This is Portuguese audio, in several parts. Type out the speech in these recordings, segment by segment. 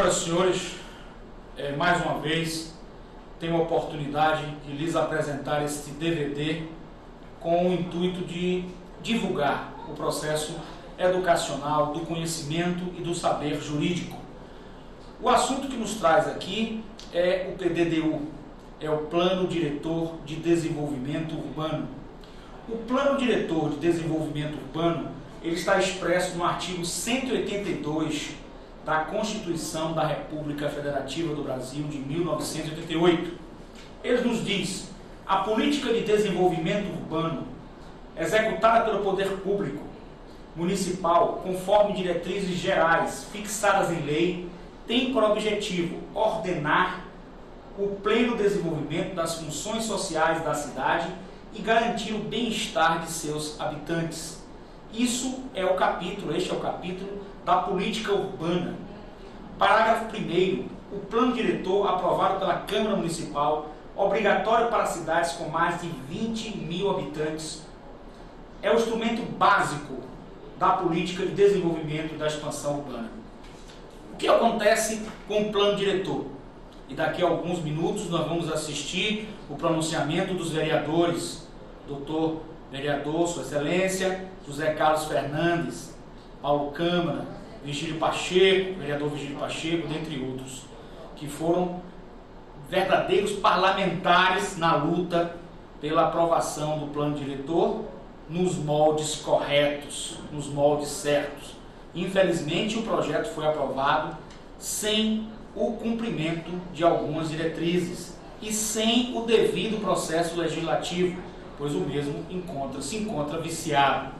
Senhoras e senhores, mais uma vez tenho a oportunidade de lhes apresentar este DVD com o intuito de divulgar o processo educacional do conhecimento e do saber jurídico. O assunto que nos traz aqui é o PDDU, é o Plano Diretor de Desenvolvimento Urbano. O Plano Diretor de Desenvolvimento Urbano, ele está expresso no artigo 182 da Constituição da República Federativa do Brasil de 1988. Ele nos diz: a política de desenvolvimento urbano, executada pelo poder público municipal, conforme diretrizes gerais fixadas em lei, tem por objetivo ordenar o pleno desenvolvimento das funções sociais da cidade e garantir o bem-estar de seus habitantes. Este é o capítulo da política urbana. Parágrafo 1º. O plano diretor aprovado pela Câmara Municipal, obrigatório para cidades com mais de 20 mil habitantes, é o instrumento básico da política de desenvolvimento da expansão urbana. O que acontece com o plano diretor? E daqui a alguns minutos nós vamos assistir o pronunciamento dos vereadores, doutor vereador, Sua Excelência, José Carlos Fernandes, Paulo Câmara, Virgílio Pacheco, vereador Virgílio Pacheco, dentre outros, que foram verdadeiros parlamentares na luta pela aprovação do plano diretor nos moldes corretos, nos moldes certos. Infelizmente, o projeto foi aprovado sem o cumprimento de algumas diretrizes e sem o devido processo legislativo, pois o mesmo se encontra viciado.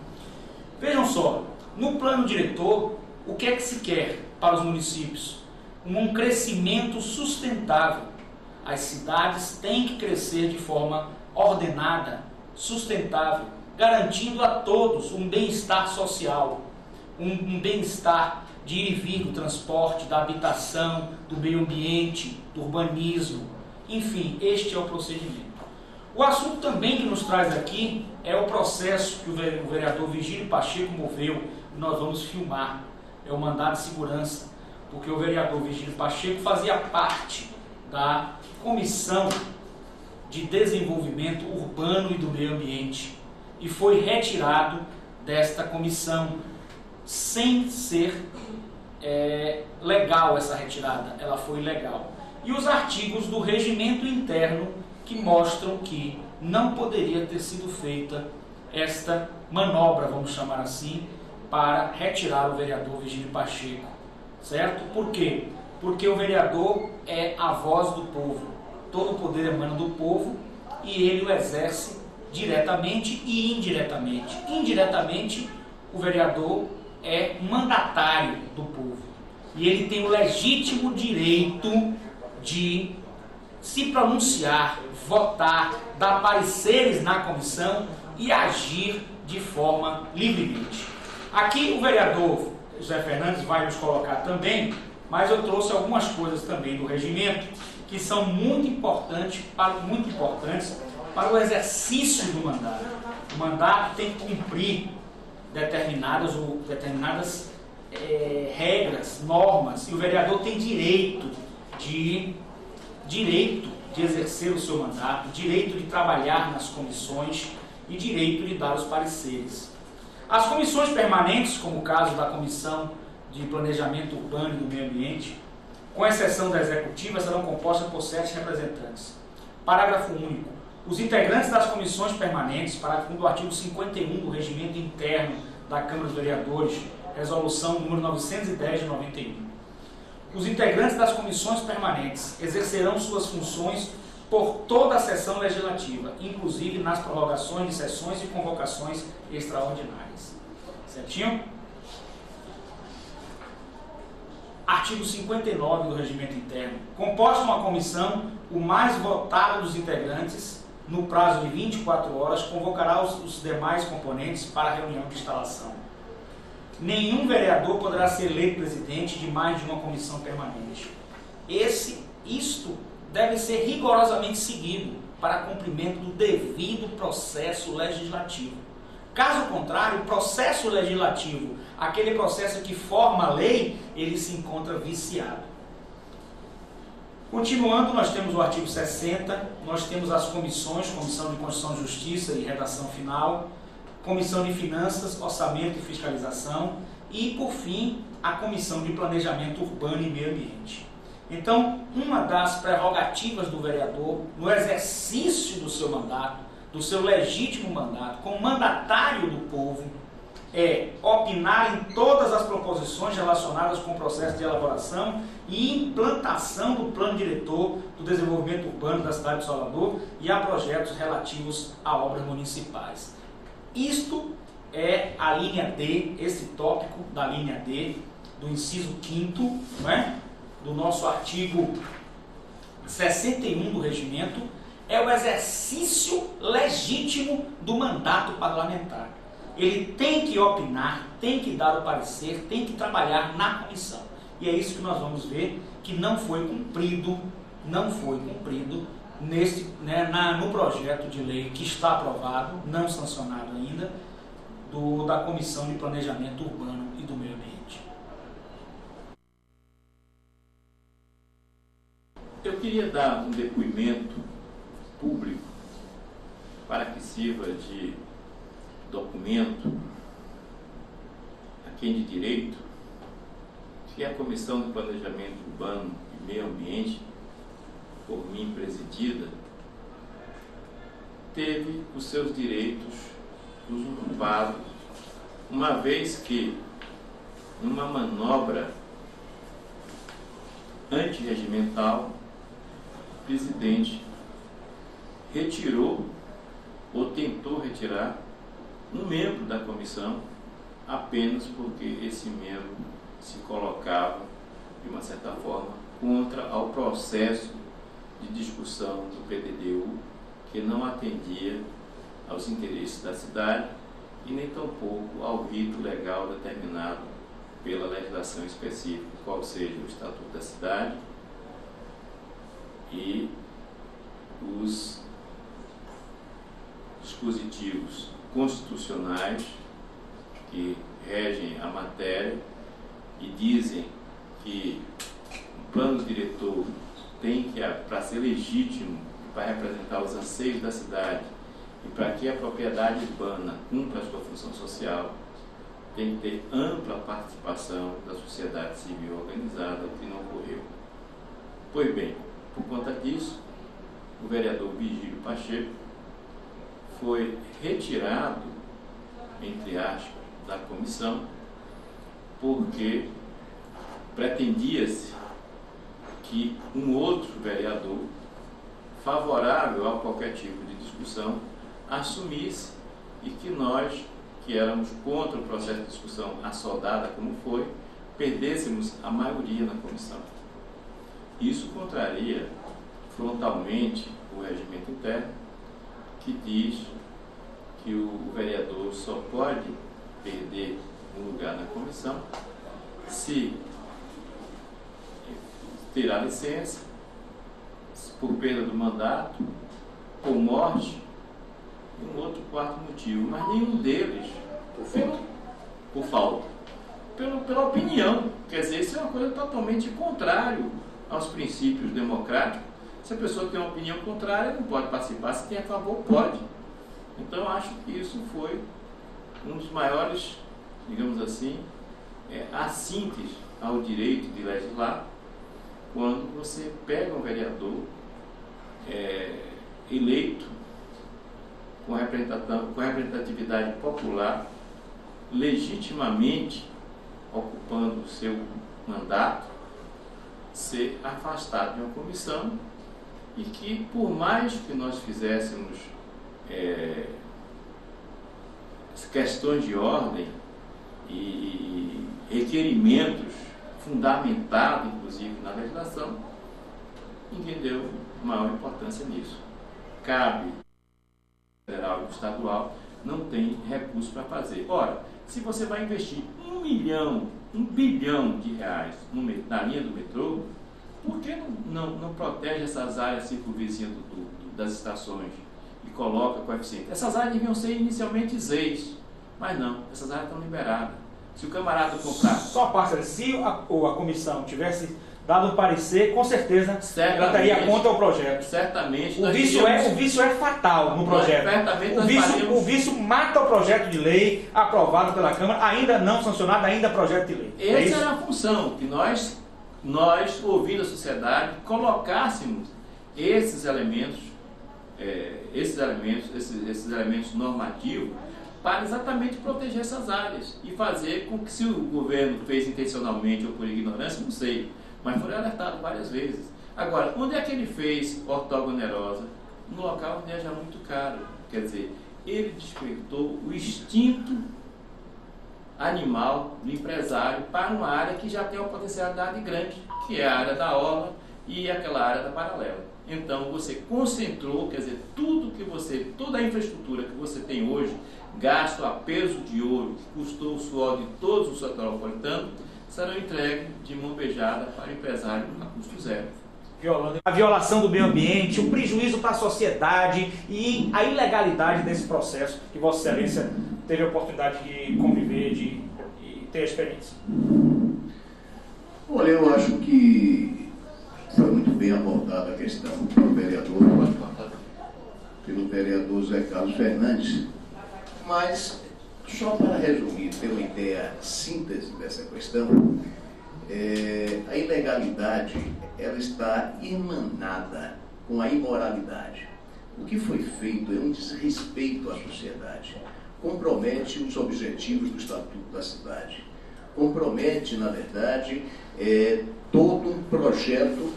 Vejam só, no plano diretor, o que é que se quer para os municípios? Um crescimento sustentável. As cidades têm que crescer de forma ordenada, sustentável, garantindo a todos um bem-estar social, um bem-estar de ir e vir do transporte, da habitação, do meio ambiente, do urbanismo. Enfim, este é o procedimento. O assunto também que nos traz aqui é o processo que o vereador Virgílio Pacheco moveu, e nós vamos filmar. É o mandado de segurança, porque o vereador Virgílio Pacheco fazia parte da Comissão de Desenvolvimento Urbano e do Meio Ambiente e foi retirado desta comissão sem ser legal essa retirada. Ela foi ilegal. E os artigos do regimento interno que mostram que não poderia ter sido feita esta manobra, vamos chamar assim, para retirar o vereador Virgílio Pacheco, certo? Por quê? Porque o vereador é a voz do povo, todo o poder emana do povo e ele o exerce diretamente e indiretamente. Indiretamente, o vereador é mandatário do povo e ele tem o legítimo direito de se pronunciar, votar, dar pareceres na comissão e agir de forma livremente. Aqui o vereador José Fernandes vai nos colocar também, mas eu trouxe algumas coisas também do regimento que são muito importantes para o exercício do mandato. O mandato tem que cumprir determinadas regras, normas, e o vereador tem direito de exercer o seu mandato, direito de trabalhar nas comissões e direito de dar os pareceres. As comissões permanentes, como o caso da Comissão de Planejamento Urbano e do Meio Ambiente, com exceção da executiva, serão compostas por 7 representantes. Parágrafo único. Os integrantes das comissões permanentes, parágrafo 1 do artigo 51 do Regimento Interno da Câmara dos Vereadores, resolução número 910 de 91. Os integrantes das comissões permanentes exercerão suas funções por toda a sessão legislativa, inclusive nas prorrogações de sessões e convocações extraordinárias. Certinho? Artigo 59 do Regimento Interno. Composta uma comissão, o mais votado dos integrantes, no prazo de 24 horas, convocará os demais componentes para a reunião de instalação. Nenhum vereador poderá ser eleito presidente de mais de uma comissão permanente. Isto deve ser rigorosamente seguido para cumprimento do devido processo legislativo. Caso contrário, o processo legislativo, aquele processo que forma a lei, ele se encontra viciado. Continuando, nós temos o artigo 60, nós temos as comissões, Comissão de Constituição e Justiça e Redação Final, Comissão de Finanças, Orçamento e Fiscalização e, por fim, a Comissão de Planejamento Urbano e Meio Ambiente. Então, uma das prerrogativas do vereador, no exercício do seu mandato, do seu legítimo mandato, como mandatário do povo, é opinar em todas as proposições relacionadas com o processo de elaboração e implantação do plano diretor do desenvolvimento urbano da cidade de Salvador e a projetos relativos a obras municipais. Isto é a linha D, esse tópico da linha D, do inciso 5º, não é? Do nosso artigo 61 do regimento, é o exercício legítimo do mandato parlamentar. Ele tem que opinar, tem que dar o parecer, tem que trabalhar na comissão. E é isso que nós vamos ver que não foi cumprido no projeto de lei que está aprovado, não sancionado ainda, da Comissão de Planejamento Urbano e do Meio Ambiente. Eu queria dar um depoimento público para que sirva de documento a quem de direito que a Comissão de Planejamento Urbano e Meio Ambiente, por mim presidida, teve os seus direitos usurpados, uma vez que, numa manobra antirregimental, o presidente retirou ou tentou retirar um membro da comissão apenas porque esse membro se colocava, de uma certa forma, contra ao processo de discussão do PDDU, que não atendia aos interesses da cidade e nem tampouco ao rito legal determinado pela legislação específica, qual seja o Estatuto da Cidade e os dispositivos constitucionais que regem a matéria e dizem que o plano diretor tem que, para ser legítimo, para representar os anseios da cidade e para que a propriedade urbana cumpra a sua função social, tem que ter ampla participação da sociedade civil organizada, o que não ocorreu. Pois bem, por conta disso, o vereador Virgílio Pacheco foi retirado, entre aspas, da comissão, porque pretendia-se que um outro vereador, favorável a qualquer tipo de discussão, assumisse e que nós, que éramos contra o processo de discussão assodada como foi, perdêssemos a maioria na comissão. Isso contraria frontalmente o regimento interno, que diz que o vereador só pode perder um lugar na comissão se tirar licença, por perda do mandato, por morte, e um outro quarto motivo, mas nenhum deles por falta, pela opinião. Quer dizer, isso é uma coisa totalmente contrária aos princípios democráticos. Se a pessoa tem uma opinião contrária, não pode participar, se tem a favor, pode. Então, acho que isso foi um dos maiores, digamos assim, assintes ao direito de legislar, quando você pega um vereador eleito com representatividade popular, legitimamente ocupando o seu mandato, ser afastado de uma comissão e que, por mais que nós fizéssemos questões de ordem e requerimentos fundamentados, inclusive, na legislação, ninguém deu maior importância nisso. Cabe federal e estadual, não tem recurso para fazer. Ora, se você vai investir 1 bilhão de reais na linha do metrô, por que não protege essas áreas circunvizinhas das estações e coloca coeficiente? Essas áreas deviam ser inicialmente ZEIs, mas não, essas áreas estão liberadas. Se o camarada comprar... Só passa, se a comissão tivesse dado o parecer, com certeza ela estaria contra o projeto. Certamente. O vício é fatal no projeto. O vício mata o projeto de lei aprovado pela Câmara, ainda não sancionado, ainda projeto de lei. Essa era a função, que nós, ouvindo a sociedade, colocássemos esses elementos normativos para exatamente proteger essas áreas e fazer com que, se o governo fez intencionalmente ou por ignorância, não sei, mas foi alertado várias vezes. Agora, onde é que ele fez ortogonerosa? No local onde é já muito caro. Quer dizer, ele despertou o instinto animal do empresário para uma área que já tem uma potencialidade grande, que é a área da orla e aquela área da paralela. Então você concentrou, quer dizer, toda a infraestrutura que você tem hoje, gasto a peso de ouro, que custou o suor de todos os soteropolitanos, serão entregues de mão beijada para o empresário a custo zero. A violação do meio ambiente, o prejuízo para a sociedade e a ilegalidade desse processo que Vossa Excelência teve a oportunidade de conviver e ter a experiência. Olha, eu acho que foi muito bem abordada a questão pelo vereador Zé Carlos Fernandes, mas só para resumir, ter uma ideia síntese dessa questão, a ilegalidade ela está irmanada com a imoralidade. O que foi feito é um desrespeito à sociedade, compromete os objetivos do Estatuto da Cidade, compromete, na verdade, todo um projeto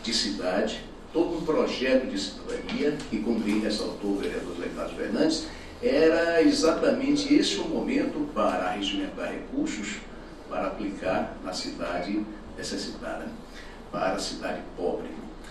de cidade, todo um projeto de cidadania, e como bem ressaltou o vereador Zé Carlos Fernandes, era exatamente esse o momento para arregimentar recursos para aplicar na cidade necessitada, para a cidade pobre.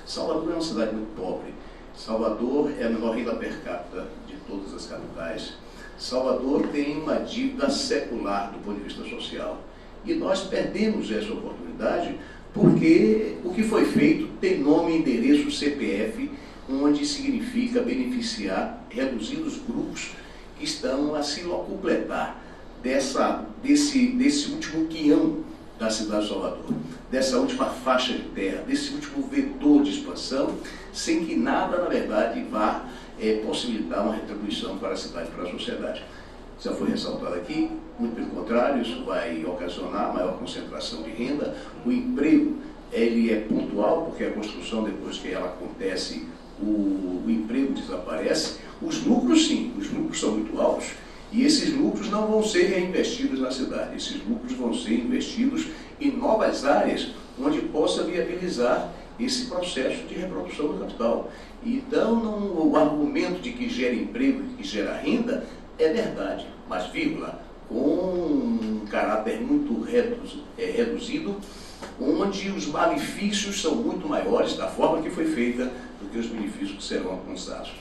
Salvador é uma cidade muito pobre. Salvador é a menor renda per capita de todas as capitais. Salvador tem uma dívida secular do ponto de vista social. E nós perdemos essa oportunidade porque o que foi feito tem nome, endereço, CPF, onde significa beneficiar, reduzir os grupos que estão a se locupletar desse último quinhão da cidade de Salvador, dessa última faixa de terra, desse último vetor de expansão, sem que nada, na verdade, vá possibilitar uma retribuição para a cidade, para a sociedade. Já foi ressaltado aqui, muito pelo contrário, isso vai ocasionar maior concentração de renda. O emprego, ele é pontual, porque a construção, depois que ela acontece, o emprego desaparece. Os lucros, sim, os lucros são muito altos, e esses lucros não vão ser reinvestidos na cidade, esses lucros vão ser investidos em novas áreas, onde possa viabilizar esse processo de reprodução do capital. Então, o argumento de que gera emprego e que gera renda é verdade, mas, vírgula, com um caráter muito reduzido, onde os malefícios são muito maiores da forma que foi feita do que os benefícios que serão alcançados.